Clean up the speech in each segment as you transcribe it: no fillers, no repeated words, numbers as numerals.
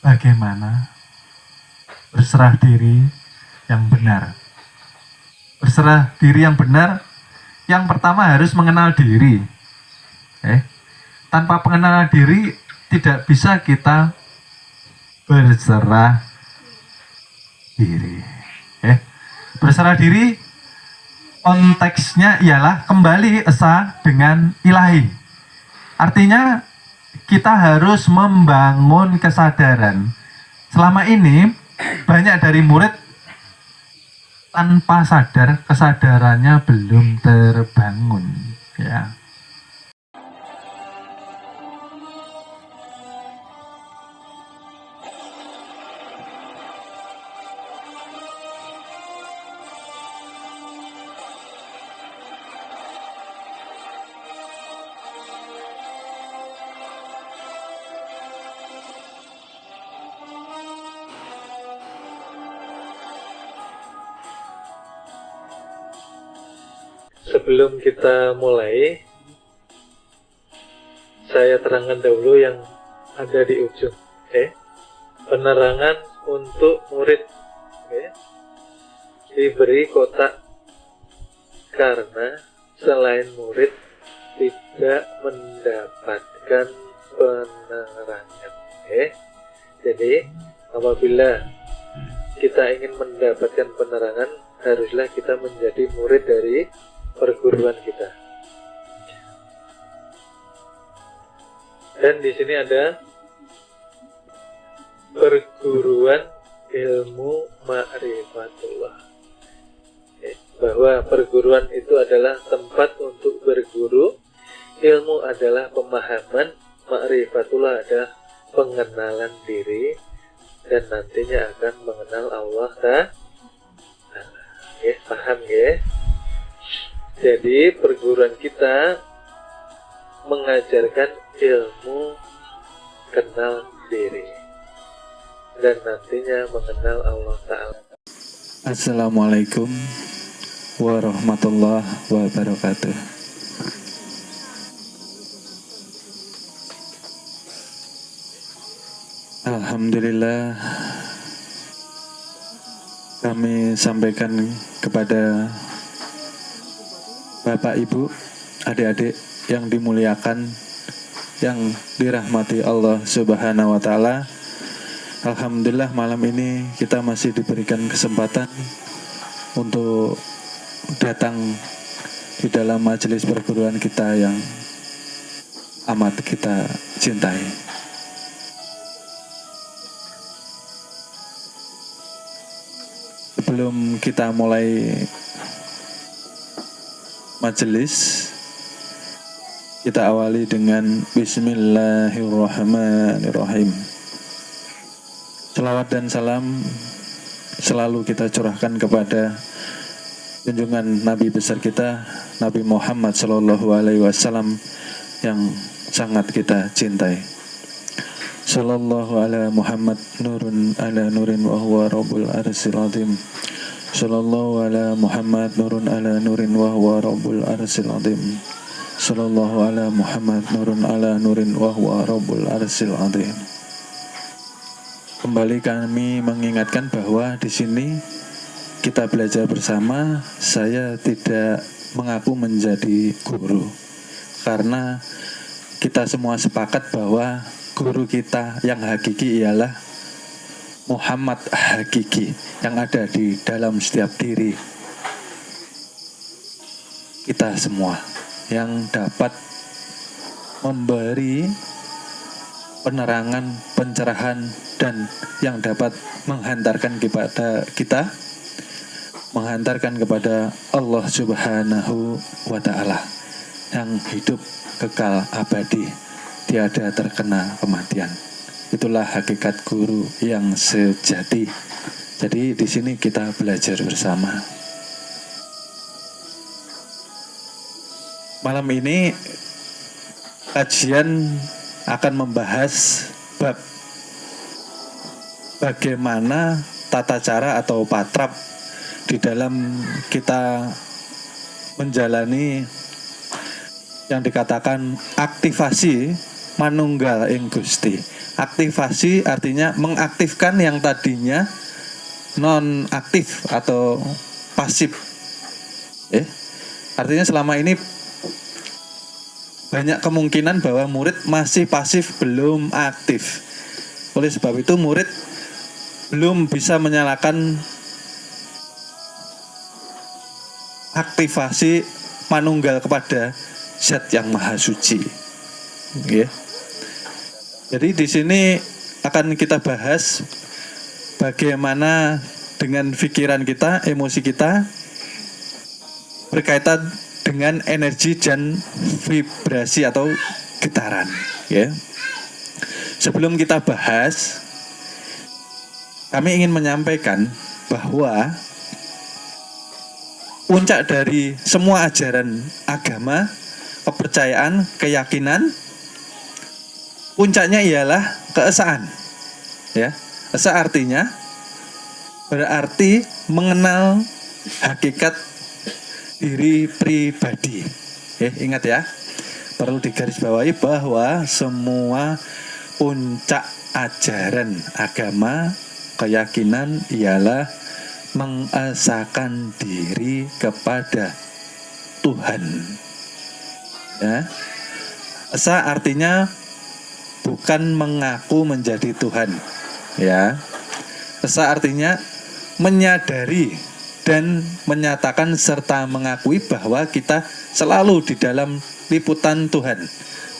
bagaimana berserah diri yang benar. Berserah diri yang benar, yang pertama harus mengenal diri. Tanpa pengenalan diri tidak bisa kita berserah diri. Berserah diri konteksnya ialah kembali esa dengan ilahi. Artinya kita harus membangun kesadaran. Selama ini banyak dari murid tanpa sadar, kesadarannya belum terbangun, ya. Sebelum kita mulai, saya terangkan dahulu yang ada di ujung. Penerangan untuk murid. Diberi kotak karena selain murid tidak mendapatkan penerangan. Jadi apabila kita ingin mendapatkan penerangan, haruslah kita menjadi murid dari perguruan kita. Dan di sini ada perguruan ilmu ma'rifatullah. Bahwa perguruan itu adalah tempat untuk berguru, ilmu adalah pemahaman, ma'rifatullah adalah pengenalan diri, dan nantinya akan mengenal Allah Ta'ala. Paham ya? Jadi perguruan kita mengajarkan ilmu kenal diri dan nantinya mengenal Allah Ta'ala. Assalamualaikum warahmatullahi wabarakatuh. Alhamdulillah, kami sampaikan kepada Bapak, Ibu, adik-adik yang dimuliakan, yang dirahmati Allah Subhanahu wa Ta'ala. Alhamdulillah, malam ini kita masih diberikan kesempatan untuk datang di dalam majelis perguruan kita yang amat kita cintai. Sebelum kita mulai majelis, kita awali dengan Bismillahirrahmanirrahim. Selawat dan salam selalu kita curahkan kepada junjungan Nabi besar kita, Nabi Muhammad SAW, yang sangat kita cintai. Sallallahu ala Muhammad nurun ala nurin wa huwa rabbul arsyil azim. Sallallahu ala Muhammad nurun ala nurin wa huwa rabbul arsyil azim. Sallallahu ala Muhammad nurun ala nurin wa huwa rabbul arsyil azim. Kembali kami mengingatkan bahwa di sini kita belajar bersama. Saya tidak mengaku menjadi guru, karena kita semua sepakat bahwa guru kita yang hakiki ialah Muhammad hakiki yang ada di dalam setiap diri kita semua, yang dapat memberi penerangan, pencerahan, dan yang dapat menghantarkan kepada Allah Subhanahu wa Ta'ala yang hidup kekal abadi, tiada terkena kematian. Itulah hakikat guru yang sejati. Jadi di sini kita belajar bersama. Malam ini kajian akan membahas bab bagaimana tata cara atau patrap di dalam kita menjalani yang dikatakan aktivasi manunggal ing Gusti. Aktivasi artinya mengaktifkan yang tadinya non aktif atau pasif. Artinya selama ini banyak kemungkinan bahwa murid masih pasif, belum aktif. Oleh sebab itu murid belum bisa menyalakan aktivasi manunggal kepada Zat yang Maha Suci. Jadi di sini akan kita bahas bagaimana dengan pikiran kita, emosi kita berkaitan dengan energi dan vibrasi atau getaran. Sebelum kita bahas, kami ingin menyampaikan bahwa puncak dari semua ajaran agama, kepercayaan, keyakinan, puncaknya ialah keesaan. Esa artinya berarti mengenal hakikat diri pribadi. Ingat ya, perlu digarisbawahi bahwa semua puncak ajaran agama, keyakinan ialah mengesahkan diri kepada Tuhan. Esa artinya bukan mengaku menjadi Tuhan. Esa artinya menyadari dan menyatakan serta mengakui bahwa kita selalu di dalam liputan Tuhan,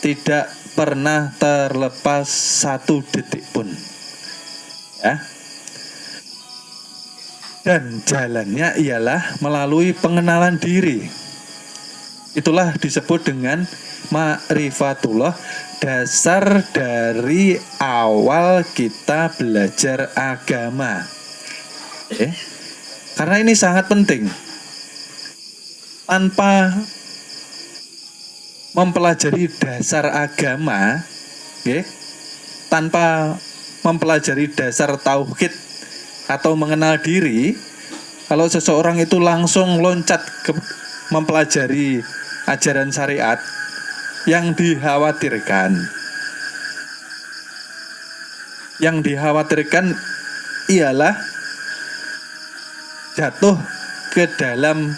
tidak pernah terlepas satu detik pun. Dan jalannya ialah melalui pengenalan diri. Itulah disebut dengan ma'rifatullah, dasar dari awal kita belajar agama. Karena ini sangat penting. Tanpa mempelajari dasar agama, tanpa mempelajari dasar tauhid atau mengenal diri, kalau seseorang itu langsung loncat ke mempelajari ajaran syariat, yang dikhawatirkan ialah jatuh ke dalam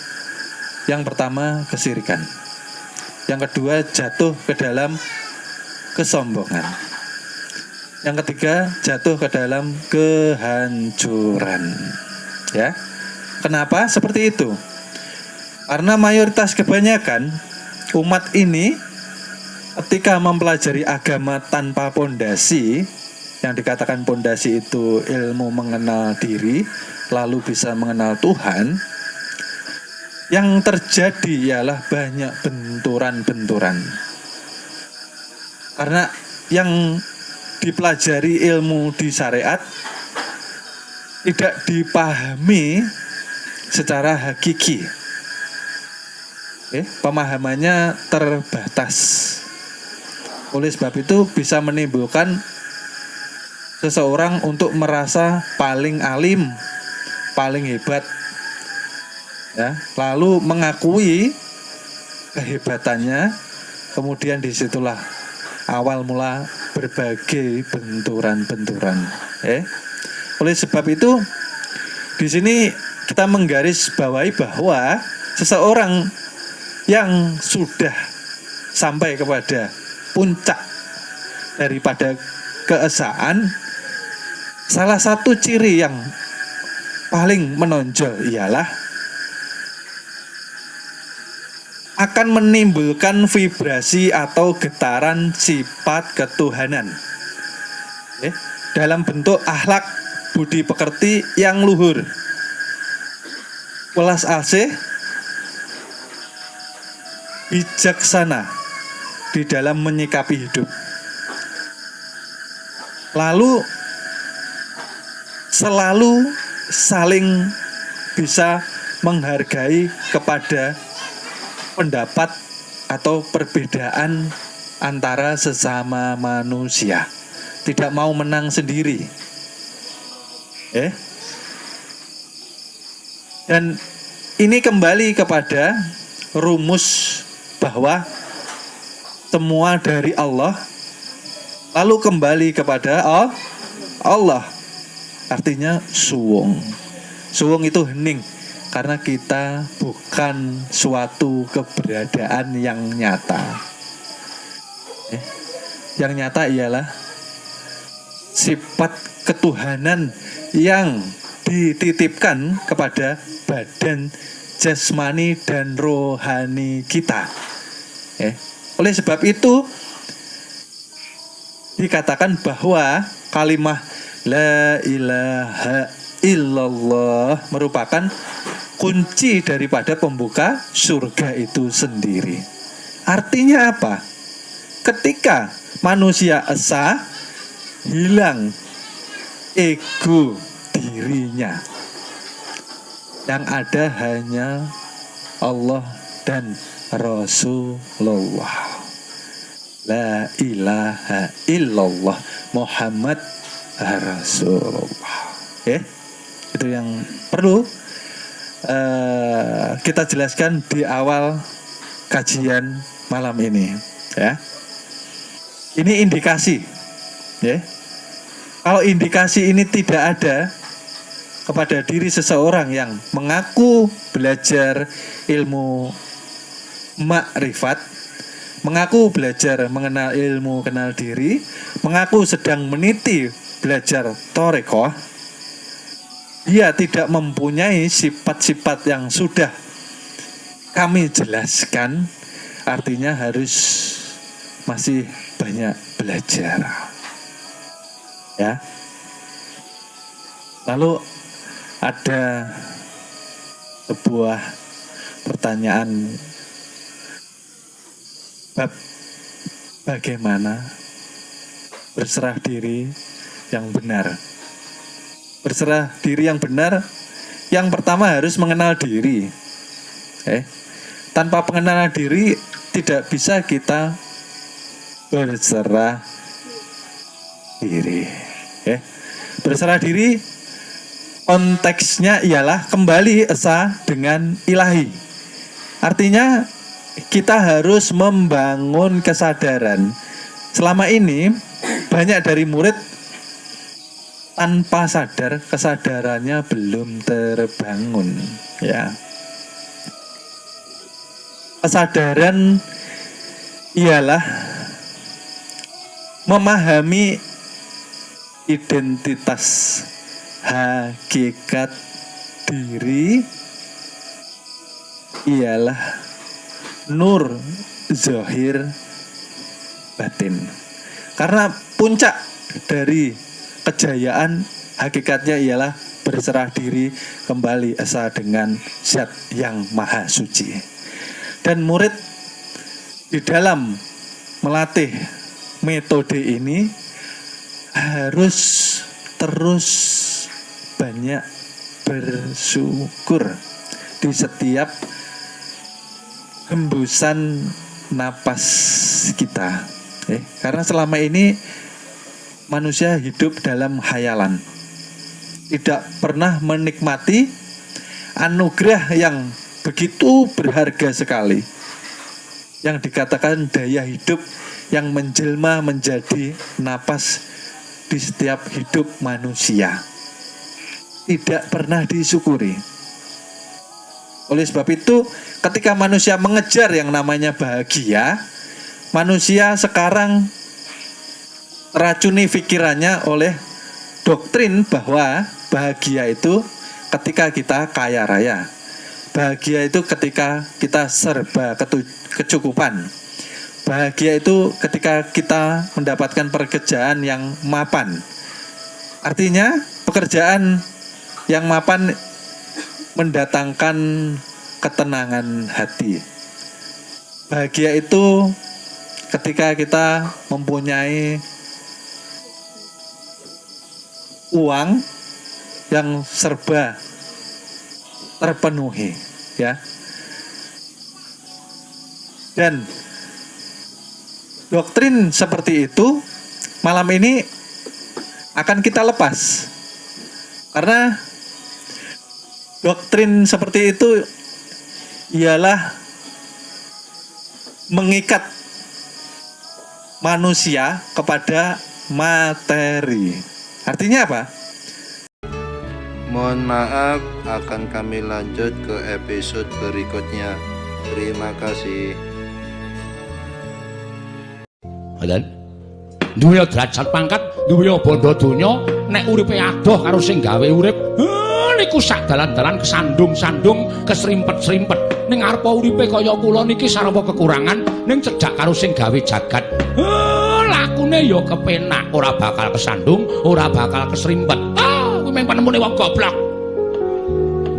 yang pertama kesyirikan, yang kedua jatuh ke dalam kesombongan, yang ketiga jatuh ke dalam kehancuran. Kenapa seperti itu? Karena mayoritas kebanyakan umat ini ketika mempelajari agama tanpa pondasi, yang dikatakan pondasi itu ilmu mengenal diri, lalu bisa mengenal Tuhan, yang terjadi ialah banyak benturan-benturan. Karena yang dipelajari ilmu di syariat tidak dipahami secara hakiki. Pemahamannya terbatas. Oleh sebab itu bisa menimbulkan seseorang untuk merasa paling alim, paling hebat, lalu mengakui kehebatannya. Kemudian disitulah awal mula berbagai benturan-benturan. Oleh sebab itu di sini kita menggarisbawahi bahwa seseorang yang sudah sampai kepada puncak daripada keesaan, salah satu ciri yang paling menonjol ialah akan menimbulkan vibrasi atau getaran sifat ketuhanan dalam bentuk akhlak budi pekerti yang luhur, welas asih, bijaksana di dalam menyikapi hidup, lalu selalu saling bisa menghargai kepada pendapat atau perbedaan antara sesama manusia, tidak mau menang sendiri. Dan ini kembali kepada rumus bahwa semua dari Allah, lalu kembali kepada Allah. Artinya suwung. Suwung itu hening, karena kita bukan suatu keberadaan yang nyata. Yang nyata ialah sifat ketuhanan yang dititipkan kepada badan jasmani dan rohani kita. Oleh sebab itu dikatakan bahwa kalimat la ilaha illallah merupakan kunci daripada pembuka surga itu sendiri. Artinya apa? Ketika manusia esa, hilang ego dirinya. Yang ada hanya Allah dan Rasulullah. La ilaha illallah Muhammad Rasulullah. Itu yang perlu kita jelaskan di awal kajian malam ini, ya. Ini indikasi, ya. Kalau indikasi ini tidak ada kepada diri seseorang yang mengaku belajar ilmu makrifat, mengaku belajar mengenal ilmu kenal diri, mengaku sedang meniti belajar thariqah, dia tidak mempunyai sifat-sifat yang sudah kami jelaskan, artinya harus masih banyak belajar. Ya. Lalu ada sebuah pertanyaan, bagaimana berserah diri yang benar? Berserah diri yang benar, yang pertama harus mengenal diri. Tanpa pengenalan diri tidak bisa kita berserah diri. Berserah diri konteksnya ialah kembali esa dengan ilahi. Artinya kita harus membangun kesadaran. Selama ini banyak dari murid tanpa sadar, kesadarannya belum terbangun, ya. Kesadaran ialah memahami identitas hakikat diri ialah nur zahir batin. Karena puncak dari kejayaan hakikatnya ialah berserah diri kembali esa dengan Zat yang maha suci. Dan murid di dalam melatih metode ini harus terus banyak bersyukur di setiap hembusan napas kita. Karena selama ini manusia hidup dalam khayalan, tidak pernah menikmati anugerah yang begitu berharga sekali, yang dikatakan daya hidup yang menjelma menjadi napas di setiap hidup manusia. Tidak pernah disyukuri. Oleh sebab itu, ketika manusia mengejar yang namanya bahagia, manusia sekarang teracuni pikirannya oleh doktrin bahwa bahagia itu ketika kita kaya raya. Bahagia itu ketika kita serba kecukupan. Bahagia itu ketika kita mendapatkan pekerjaan yang mapan. Artinya pekerjaan yang mapan mendatangkan ketenangan hati. Bahagia itu ketika kita mempunyai uang yang serba terpenuhi, ya. Dan doktrin seperti itu malam ini akan kita lepas. Karena doktrin seperti itu ialah mengikat manusia kepada materi. Artinya apa? Mohon maaf, akan kami lanjut ke episode berikutnya. Terima kasih. Ngoten. Duwe derajat pangkat, duwe bondo donya, nek uripe adoh karo sing gawe urip, niku sak dalan-dalan kesandung-sandung, kesrimpet-srimpet. Ning arepa uripe kaya kula niki sarwa kekurangan, ning cedhak karo sing gawe jagat. Lakune ya kepenak, ora bakal kesandung, ora bakal kesrimpet. Kuwi mung penemune wong goblok.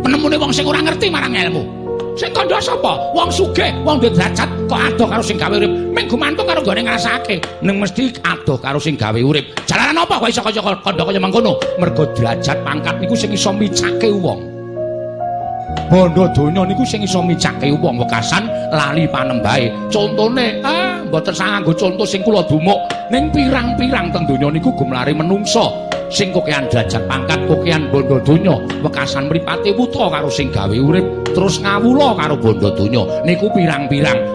Penemune wong sing ora ngerti marang ilmu. Sing kandha sapa? Wong sugih, wong duwe derajat kok adoh karo sing gawe urip. Ming gumantung karo gone ngrasake. Ning mesti adoh karo sing gawe urip. Jalaran apa kok iso kaya kandha kaya mangkono? Mergo derajat pangkat niku sing iso micake wong. Bondo donya niku sing iso micake wong wekasan lali panembahe. Contone, mboten sanganggo conto sing kula dumuk, ning pirang-pirang teng donya niku gumlare menungso. Sing kokean derajat pangkat, kokean bondo donya, wekasan mripate wuta karo sing gawe urip, terus ngawula karo bondo donya. Niku pirang-pirang